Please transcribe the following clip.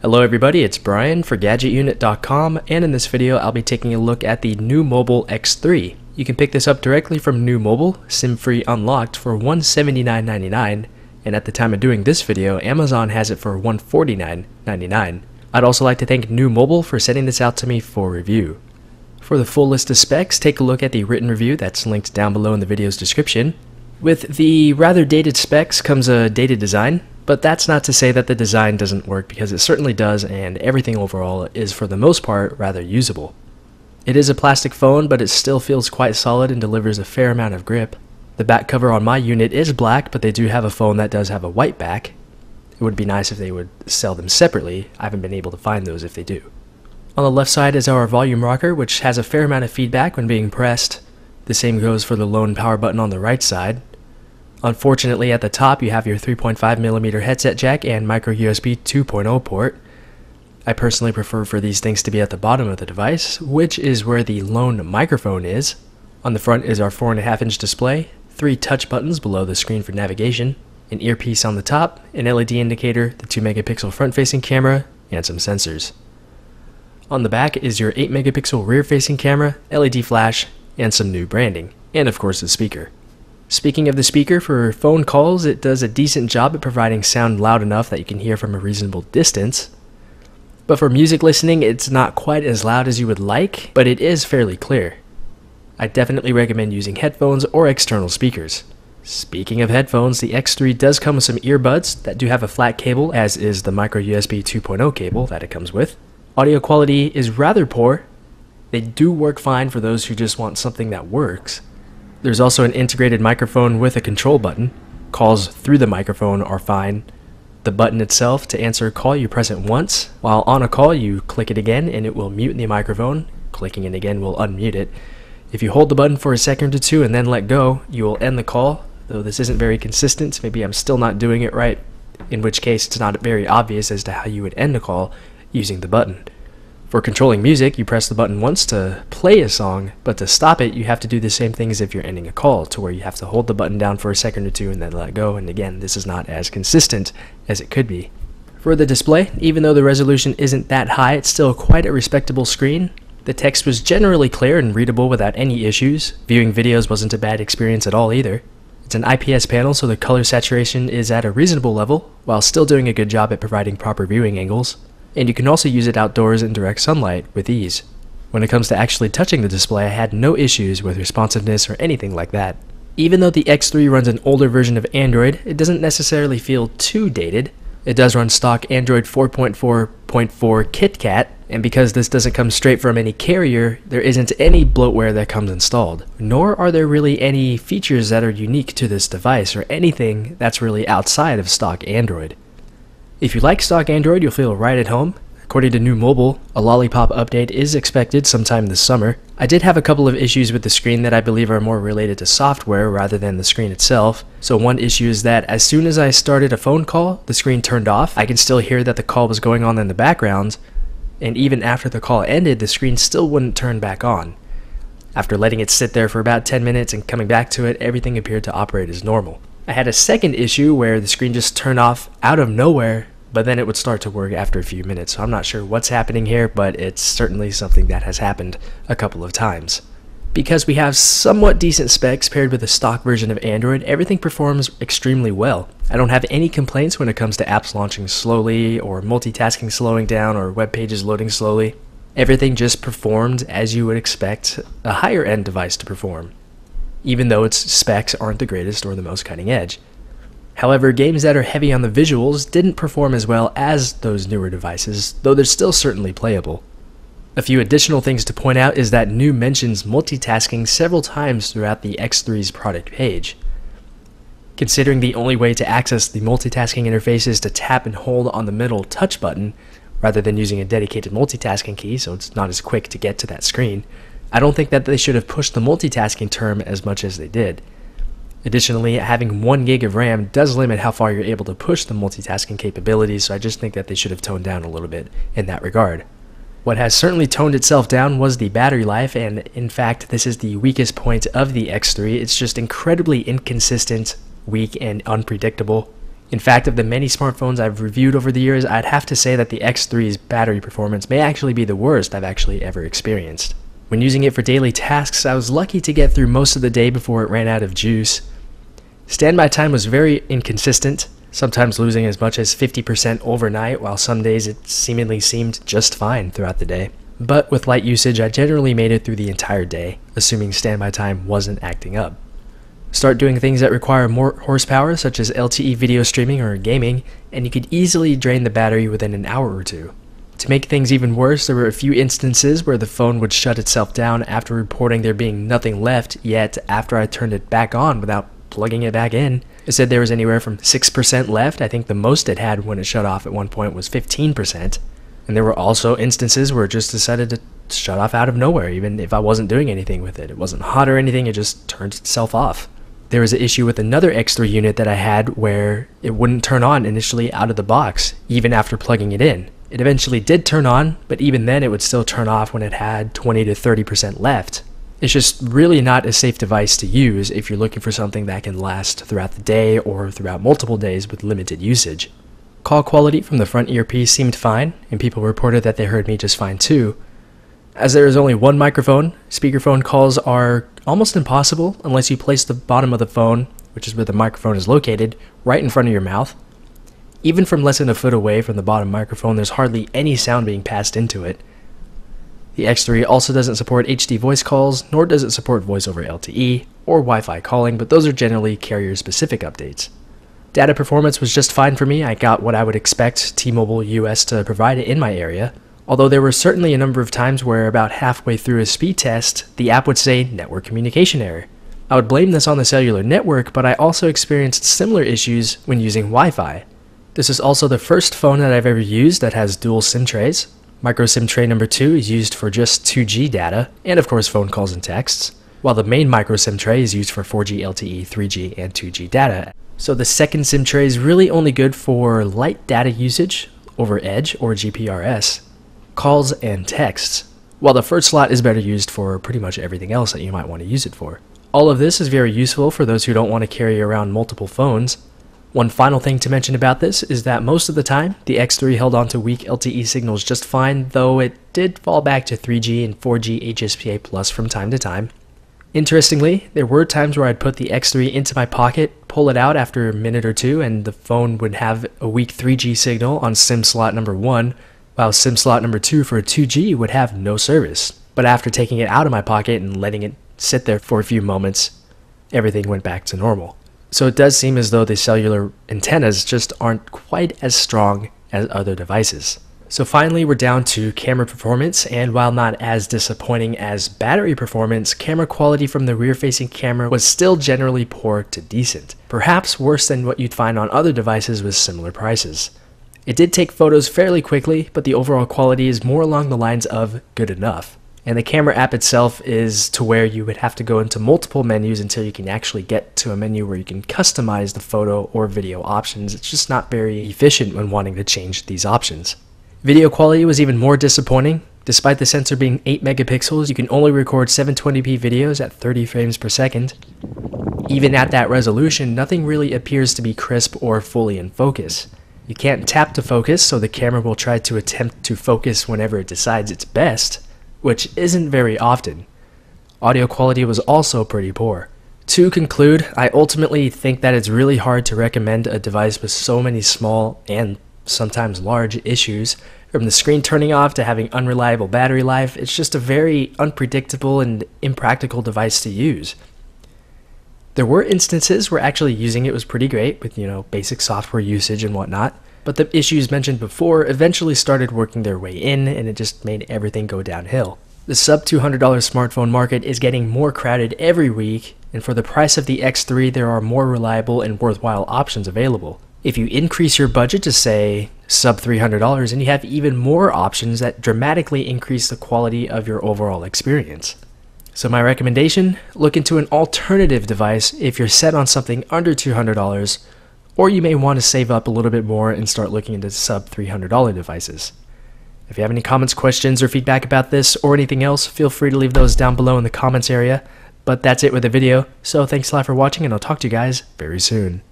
Hello everybody, it's Brian for GadgetUnit.com, and in this video I'll be taking a look at the NUU Mobile X3. You can pick this up directly from NUU Mobile, SIM-free unlocked, for $179.99, and at the time of doing this video, Amazon has it for $149.99. I'd also like to thank NUU Mobile for sending this out to me for review. For the full list of specs, take a look at the written review that's linked down below in the video's description. With the rather dated specs comes a dated design, but that's not to say that the design doesn't work, because it certainly does, and everything overall is for the most part rather usable. It is a plastic phone, but it still feels quite solid and delivers a fair amount of grip. The back cover on my unit is black, but they do have a phone that does have a white back. It would be nice if they would sell them separately. I haven't been able to find those if they do. On the left side is our volume rocker, which has a fair amount of feedback when being pressed. The same goes for the lone power button on the right side. Unfortunately, at the top you have your 3.5mm headset jack and micro USB 2.0 port. I personally prefer for these things to be at the bottom of the device, which is where the lone microphone is. On the front is our 4.5-inch display, 3 touch buttons below the screen for navigation, an earpiece on the top, an LED indicator, the 2-megapixel front-facing camera, and some sensors. On the back is your 8-megapixel rear-facing camera, LED flash, and some new branding, and of course the speaker. Speaking of the speaker, for phone calls, it does a decent job at providing sound loud enough that you can hear from a reasonable distance. But for music listening, it's not quite as loud as you would like, but it is fairly clear. I definitely recommend using headphones or external speakers. Speaking of headphones, the X3 does come with some earbuds that do have a flat cable, as is the micro USB 2.0 cable that it comes with. Audio quality is rather poor. They do work fine for those who just want something that works. There's also an integrated microphone with a control button. Calls through the microphone are fine. The button itself, to answer a call, you press it once. While on a call, you click it again and it will mute the microphone. Clicking it again will unmute it. If you hold the button for a second or two and then let go, you will end the call, though this isn't very consistent. Maybe I'm still not doing it right, in which case it's not very obvious as to how you would end a call using the button. For controlling music, you press the button once to play a song, but to stop it, you have to do the same thing as if you're ending a call, to where you have to hold the button down for a second or two and then let go, and again, this is not as consistent as it could be. For the display, even though the resolution isn't that high, it's still quite a respectable screen. The text was generally clear and readable without any issues. Viewing videos wasn't a bad experience at all either. It's an IPS panel, so the color saturation is at a reasonable level, while still doing a good job at providing proper viewing angles. And you can also use it outdoors in direct sunlight with ease. When it comes to actually touching the display, I had no issues with responsiveness or anything like that. Even though the X3 runs an older version of Android, it doesn't necessarily feel too dated. It does run stock Android 4.4.4 KitKat, and because this doesn't come straight from any carrier, there isn't any bloatware that comes installed. Nor are there really any features that are unique to this device or anything that's really outside of stock Android. If you like stock Android, you'll feel right at home. According to NUU Mobile, a Lollipop update is expected sometime this summer. I did have a couple of issues with the screen that I believe are more related to software rather than the screen itself. So one issue is that as soon as I started a phone call, the screen turned off. I could still hear that the call was going on in the background, and even after the call ended, the screen still wouldn't turn back on. After letting it sit there for about 10 minutes and coming back to it, everything appeared to operate as normal. I had a second issue where the screen just turned off out of nowhere, but then it would start to work after a few minutes. So I'm not sure what's happening here, but it's certainly something that has happened a couple of times. Because we have somewhat decent specs paired with a stock version of Android, everything performs extremely well. I don't have any complaints when it comes to apps launching slowly, or multitasking slowing down, or web pages loading slowly. Everything just performed as you would expect a higher end device to perform, even though its specs aren't the greatest or the most cutting edge. However, games that are heavy on the visuals didn't perform as well as those newer devices, though they're still certainly playable. A few additional things to point out is that NUU mentions multitasking several times throughout the X3's product page. Considering the only way to access the multitasking interface is to tap and hold on the middle touch button, rather than using a dedicated multitasking key, so it's not as quick to get to that screen, I don't think that they should have pushed the multitasking term as much as they did. Additionally, having 1 gig of RAM does limit how far you're able to push the multitasking capabilities, so I just think that they should have toned down a little bit in that regard. What has certainly toned itself down was the battery life, and in fact this is the weakest point of the X3. It's just incredibly inconsistent, weak, and unpredictable. In fact, of the many smartphones I've reviewed over the years, I'd have to say that the X3's battery performance may actually be the worst I've actually ever experienced. When using it for daily tasks, I was lucky to get through most of the day before it ran out of juice. Standby time was very inconsistent, sometimes losing as much as 50% overnight, while some days it seemingly seemed just fine throughout the day. But with light usage, I generally made it through the entire day, assuming standby time wasn't acting up. Start doing things that require more horsepower, such as LTE video streaming or gaming, and you could easily drain the battery within an hour or two. To make things even worse, there were a few instances where the phone would shut itself down after reporting there being nothing left, yet after I turned it back on without plugging it back in, it said there was anywhere from 6% left. I think the most it had when it shut off at one point was 15%. And there were also instances where it just decided to shut off out of nowhere, even if I wasn't doing anything with it. It wasn't hot or anything, it just turned itself off. There was an issue with another X3 unit that I had where it wouldn't turn on initially out of the box, even after plugging it in. It eventually did turn on, but even then it would still turn off when it had 20 to 30% left. It's just really not a safe device to use if you're looking for something that can last throughout the day or throughout multiple days with limited usage. Call quality from the front earpiece seemed fine, and people reported that they heard me just fine too. As there is only one microphone, speakerphone calls are almost impossible unless you place the bottom of the phone, which is where the microphone is located, right in front of your mouth. Even from less than a foot away from the bottom microphone, there's hardly any sound being passed into it. The X3 also doesn't support HD voice calls, nor does it support voice over LTE or Wi-Fi calling, but those are generally carrier-specific updates. Data performance was just fine for me. I got what I would expect T-Mobile US to provide in my area, although there were certainly a number of times where about halfway through a speed test, the app would say network communication error. I would blame this on the cellular network, but I also experienced similar issues when using Wi-Fi. This is also the first phone that I've ever used that has dual SIM trays. Micro SIM tray number 2 is used for just 2G data, and of course phone calls and texts, while the main micro SIM tray is used for 4G, LTE, 3G, and 2G data. So the second SIM tray is really only good for light data usage over Edge or GPRS, calls and texts, while the first slot is better used for pretty much everything else that you might want to use it for. All of this is very useful for those who don't want to carry around multiple phones. One final thing to mention about this is that most of the time, the X3 held on to weak LTE signals just fine, though it did fall back to 3G and 4G HSPA Plus from time to time. Interestingly, there were times where I'd put the X3 into my pocket, pull it out after a minute or two, and the phone would have a weak 3G signal on SIM slot number 1, while SIM slot number 2 for 2G would have no service. But after taking it out of my pocket and letting it sit there for a few moments, everything went back to normal. So it does seem as though the cellular antennas just aren't quite as strong as other devices. So finally, we're down to camera performance, and while not as disappointing as battery performance, camera quality from the rear-facing camera was still generally poor to decent, perhaps worse than what you'd find on other devices with similar prices. It did take photos fairly quickly, but the overall quality is more along the lines of good enough. And the camera app itself is to where you would have to go into multiple menus until you can actually get to a menu where you can customize the photo or video options. It's just not very efficient when wanting to change these options. Video quality was even more disappointing. Despite the sensor being 8 megapixels, you can only record 720p videos at 30 frames per second. Even at that resolution, nothing really appears to be crisp or fully in focus. You can't tap to focus, so the camera will try to attempt to focus whenever it decides it's best, which isn't very often. Audio quality was also pretty poor. To conclude, I ultimately think that it's really hard to recommend a device with so many small and sometimes large issues. From the screen turning off to having unreliable battery life, it's just a very unpredictable and impractical device to use. There were instances where actually using it was pretty great with, basic software usage and whatnot, but the issues mentioned before eventually started working their way in, and it just made everything go downhill. The sub $200 smartphone market is getting more crowded every week, and for the price of the X3 there are more reliable and worthwhile options available. If you increase your budget to say sub $300, and you have even more options that dramatically increase the quality of your overall experience. So my recommendation, look into an alternative device if you're set on something under $200, or you may want to save up a little bit more and start looking into sub $300 devices. If you have any comments, questions, or feedback about this or anything else, feel free to leave those down below in the comments area. But that's it with the video, so thanks a lot for watching, and I'll talk to you guys very soon.